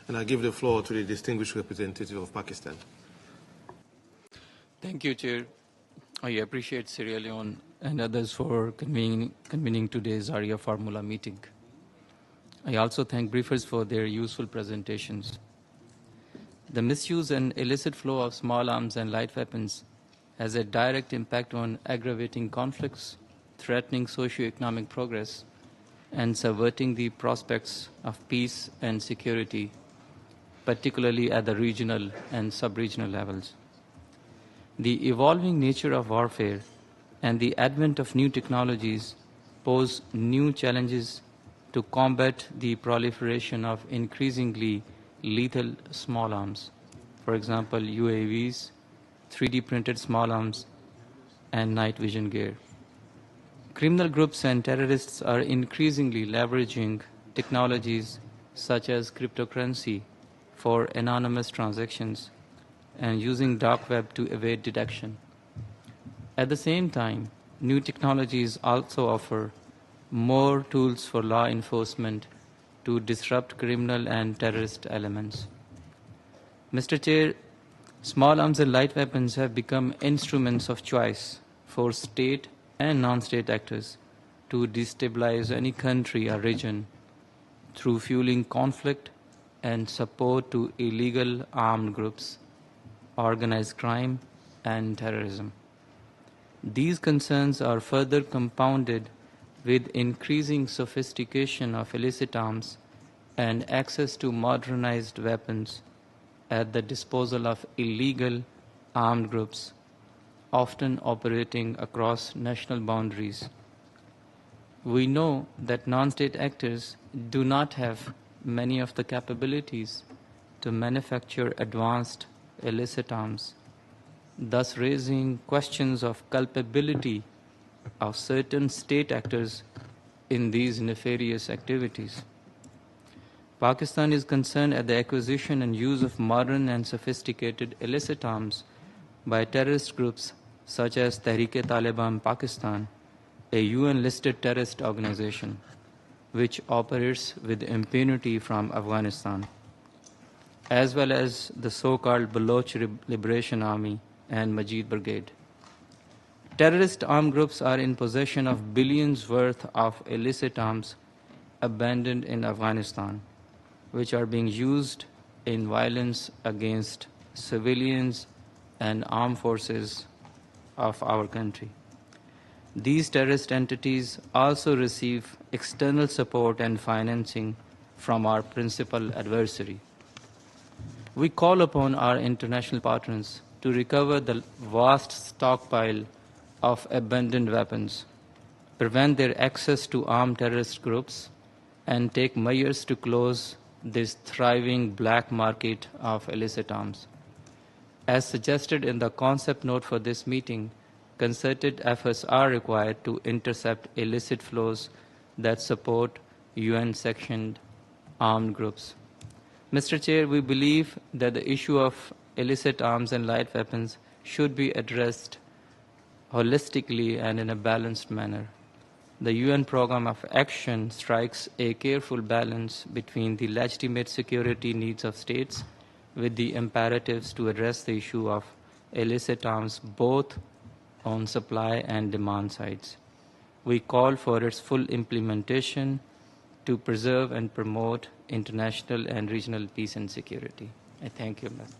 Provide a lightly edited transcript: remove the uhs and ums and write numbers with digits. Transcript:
And I give the floor to the distinguished representative of Pakistan. Thank you, Chair. I appreciate Sierra Leone and others for convening today's Arria-Formula meeting. I also thank briefers for their useful presentations. The misuse and illicit flow of small arms and light weapons has a direct impact on aggravating conflicts, threatening socio-economic progress, and subverting the prospects of peace and security, particularly at the regional and sub-regional levels. The evolving nature of warfare and the advent of new technologies pose new challenges to combat the proliferation of increasingly lethal small arms, for example, UAVs, 3D printed small arms, and night vision gear. Criminal groups and terrorists are increasingly leveraging technologies such as cryptocurrency for anonymous transactions and using dark web to evade detection. At the same time, new technologies also offer more tools for law enforcement to disrupt criminal and terrorist elements. Mr. Chair, small arms and light weapons have become instruments of choice for state and non-state actors to destabilize any country or region through fueling conflict and support to illegal armed groups, organized crime, and terrorism. These concerns are further compounded with increasing sophistication of illicit arms and access to modernized weapons at the disposal of illegal armed groups, often operating across national boundaries. We know that non-state actors do not have many of the capabilities to manufacture advanced illicit arms, thus raising questions of culpability of certain state actors in these nefarious activities. Pakistan is concerned at the acquisition and use of modern and sophisticated illicit arms by terrorist groups such as Tehreek-e-Taliban Pakistan, a UN-listed terrorist organization which operates with impunity from Afghanistan, as well as the so-called Baloch Liberation Army and Majeed Brigade. Terrorist armed groups are in possession of billions worth of illicit arms abandoned in Afghanistan, which are being used in violence against civilians and armed forces of our country. These terrorist entities also receive external support and financing from our principal adversary. We call upon our international partners to recover the vast stockpile of abandoned weapons, prevent their access to armed terrorist groups, and take measures to close this thriving black market of illicit arms. As suggested in the concept note for this meeting, concerted efforts are required to intercept illicit flows that support UN-sanctioned armed groups. Mr. Chair, we believe that the issue of illicit arms and light weapons should be addressed holistically and in a balanced manner. The UN Programme of Action strikes a careful balance between the legitimate security needs of states with the imperatives to address the issue of illicit arms both on supply and demand sides. We call for its full implementation to preserve and promote international and regional peace and security. I thank you, Mr.